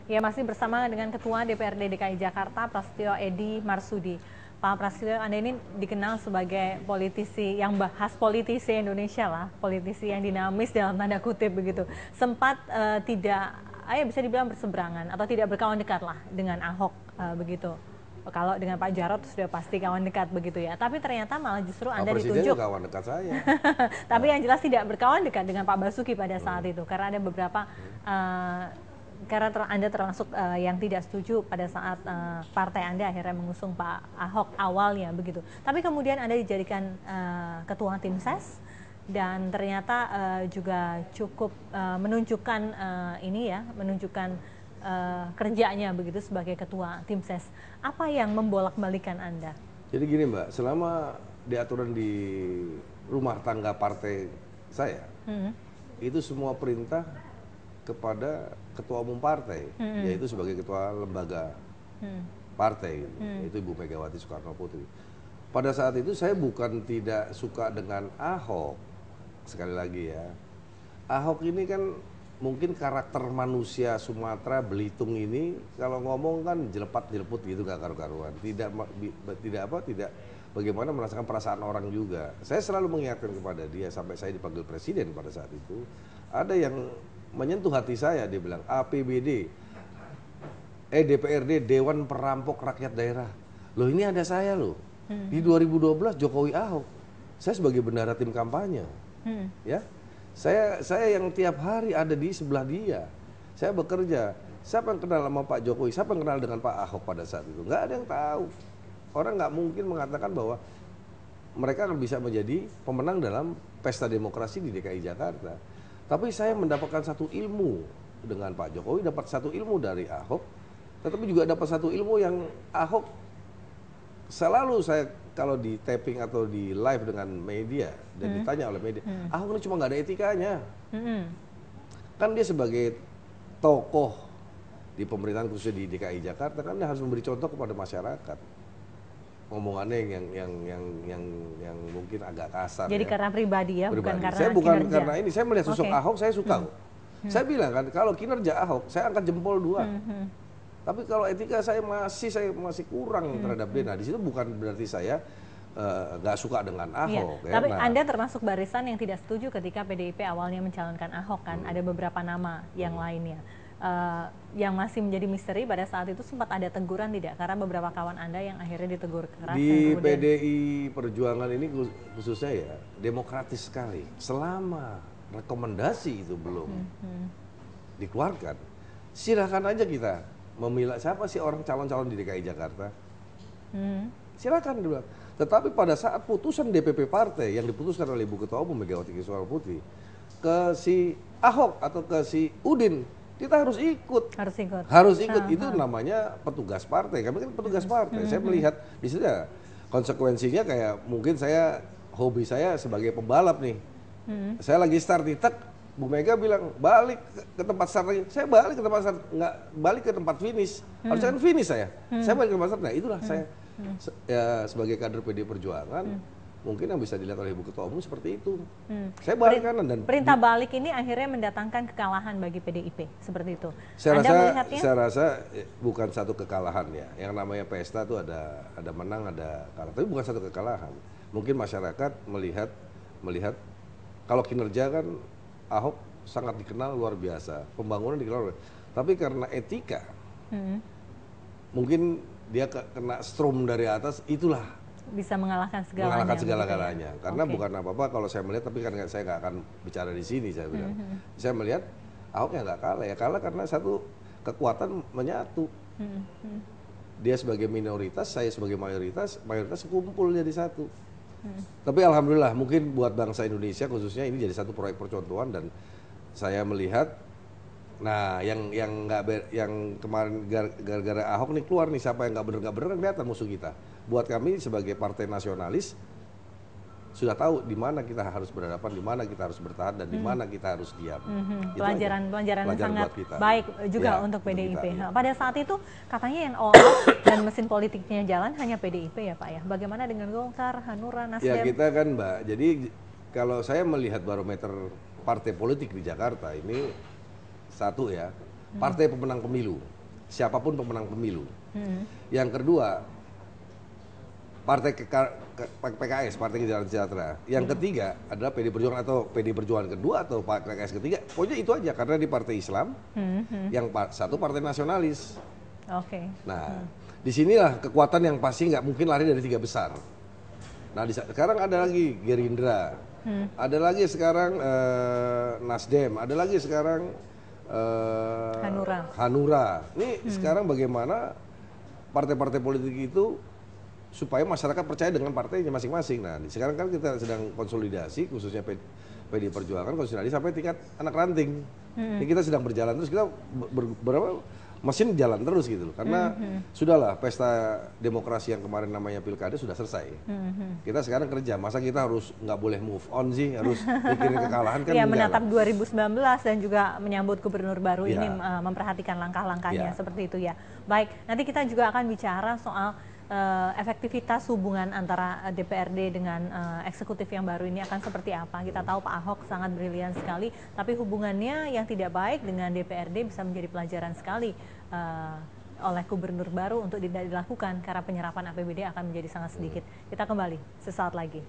Ya, masih bersama dengan Ketua DPRD DKI Jakarta, Prasetyo Edy Marsudi. Pak Prasetyo, Anda ini dikenal sebagai politisi yang bahas politisi Indonesia lah, politisi yang dinamis dalam tanda kutip begitu. Sempat tidak, bisa dibilang berseberangan atau tidak berkawan dekat lah dengan Ahok begitu. Kalau dengan Pak Jarod sudah pasti kawan dekat begitu ya. Tapi ternyata malah justru Anda ditunjuk. Kawan dekat saya. Tapi yang jelas tidak berkawan dekat dengan Pak Basuki pada saat itu. Karena ada beberapa, karena Anda termasuk yang tidak setuju pada saat partai Anda akhirnya mengusung Pak Ahok awalnya begitu. Tapi kemudian Anda dijadikan ketua tim ses. Dan ternyata juga cukup menunjukkan menunjukkan kerjanya begitu sebagai ketua tim ses. Apa yang membolak-balikan Anda? Jadi gini Mbak, selama diaturan di rumah tangga partai saya, itu semua perintah kepada ketua umum partai, yaitu sebagai ketua lembaga partai, yaitu Ibu Megawati Soekarno Putri. Pada saat itu saya bukan tidak suka dengan Ahok, sekali lagi ya. Ahok ini kan mungkin karakter manusia Sumatera, Belitung ini kalau ngomong kan jelepat-jeleput gitu, gak karu-karuan. Tidak bagaimana merasakan perasaan orang juga. Saya selalu mengingatkan kepada dia sampai saya dipanggil presiden pada saat itu. Ada yang menyentuh hati saya, dia bilang APBD, DPRD, Dewan Perampok Rakyat Daerah. Loh ini ada saya loh. Di 2012 Jokowi Ahok. Saya sebagai bendahara tim kampanye. Ya. Saya yang tiap hari ada di sebelah dia. Saya bekerja. Siapa yang kenal sama Pak Jokowi? Siapa yang kenal dengan Pak Ahok pada saat itu? Nggak ada yang tahu. Orang nggak mungkin mengatakan bahwa mereka akan bisa menjadi pemenang dalam pesta demokrasi di DKI Jakarta. Tapi saya mendapatkan satu ilmu dengan Pak Jokowi, dapat satu ilmu dari Ahok, tetapi juga dapat satu ilmu yang Ahok selalu saya kalau di taping atau di live dengan media dan ditanya oleh media, Ahok ini cuma nggak ada etikanya. Kan dia sebagai tokoh di pemerintahan khususnya di DKI Jakarta kan dia harus memberi contoh kepada masyarakat. Omongannya yang mungkin agak kasar. Jadi ya. Karena pribadi ya, bukan karena saya bukan kinerja. karena ini. Saya melihat sosok Ahok, saya suka kok. Saya bilang kan kalau kinerja Ahok, saya angkat jempol 2. Tapi kalau etika saya masih kurang terhadap dia. Nah, di situ bukan berarti saya nggak suka dengan Ahok. Ya, tapi Anda termasuk barisan yang tidak setuju ketika PDIP awalnya mencalonkan Ahok kan. Ada beberapa nama yang lainnya. Yang masih menjadi misteri pada saat itu sempat ada teguran tidak? Karena beberapa kawan Anda yang akhirnya ditegur keras. Di PDI Perjuangan ini khususnya ya demokratis sekali. Selama rekomendasi itu belum dikeluarkan, silakan aja kita memilah siapa sih orang calon-calon di DKI Jakarta. Silakan dia bilang. Tetapi pada saat putusan DPP partai yang diputuskan oleh Ibu Ketua Umum Megawati Soekarno Putri ke si Ahok atau ke si Udin, kita harus ikut. Harus ikut. Itu namanya petugas partai. Kami kan petugas partai. Saya melihat di situ ya konsekuensinya kayak mungkin hobi saya sebagai pembalap nih. Saya lagi start di Bu Mega bilang balik ke tempat start lagi. Saya balik ke tempat start, nggak balik ke tempat finish. Harusnya kan finish saya. Saya balik ke tempat start. Nah itulah saya ya, sebagai kader PD Perjuangan mungkin yang bisa dilihat oleh Ibu Ketua Umum seperti itu. Saya balik kanan dan perintah balik ini akhirnya mendatangkan kekalahan bagi PDIP seperti itu. Saya rasa bukan satu kekalahan ya. Yang namanya pesta itu ada menang, ada kalah. Tapi bukan satu kekalahan. Mungkin masyarakat melihat kalau kinerja kan Ahok sangat dikenal luar biasa, pembangunan dikenal luar biasa. Tapi karena etika, mungkin dia kena strom dari atas, itulah bisa mengalahkan segala-galanya. Karena bukan apa-apa kalau saya melihat, tapi kan saya nggak akan bicara di sini. Saya bilang, saya melihat Ahok yang nggak kalah, ya kalah karena satu kekuatan menyatu. Dia sebagai minoritas, saya sebagai mayoritas kumpul jadi satu. Tapi alhamdulillah mungkin buat bangsa Indonesia khususnya ini jadi satu proyek percontohan dan saya melihat, nah yang kemarin gara-gara Ahok nih keluar nih siapa yang nggak bener kelihatan musuh kita. Buat kami sebagai partai nasionalis sudah tahu di mana kita harus berhadapan, di mana kita harus bertahan dan di mana kita harus diam. Pelajaran yang sangat kita. Baik juga untuk PDIP. Kita, Pada saat itu katanya yang all out dan mesin politiknya jalan hanya PDIP ya Pak ya. Bagaimana dengan Golkar, Hanura, Nasdem? Ya kita kan Mbak. Jadi kalau saya melihat barometer partai politik di Jakarta ini satu ya, partai pemenang pemilu. siapapun pemenang pemilu. Yang kedua, Partai PKS, Partai Keadilan Sejahtera. Yang ketiga adalah PD Perjuangan atau PD Perjuangan kedua atau PKS ketiga. Pokoknya itu aja karena di Partai Islam, yang satu Partai Nasionalis. Oke. Nah, disinilah kekuatan yang pasti nggak mungkin lari dari tiga besar. Nah, sekarang ada lagi Gerindra, ada lagi sekarang Nasdem, ada lagi sekarang Hanura. Ini sekarang bagaimana partai-partai politik itu supaya masyarakat percaya dengan partainya masing-masing. Nah, sekarang kan kita sedang konsolidasi, khususnya PD Perjuangan konsolidasi sampai tingkat anak ranting. Ini kita sedang berjalan terus, kita berapa mesin jalan terus gitu loh. Karena sudahlah pesta demokrasi yang kemarin namanya pilkada sudah selesai. Kita sekarang kerja, masa kita harus nggak boleh move on sih, harus mikirin kekalahan kan? Ya, menatap 2019 dan juga menyambut gubernur baru ini, memperhatikan langkah-langkahnya seperti itu ya. Baik, nanti kita juga akan bicara soal efektivitas hubungan antara DPRD dengan eksekutif yang baru ini akan seperti apa. Kita tahu Pak Ahok sangat brilian sekali, tapi hubungannya yang tidak baik dengan DPRD bisa menjadi pelajaran sekali oleh gubernur baru untuk tidak dilakukan karena penyerapan APBD akan menjadi sangat sedikit. Kita kembali sesaat lagi.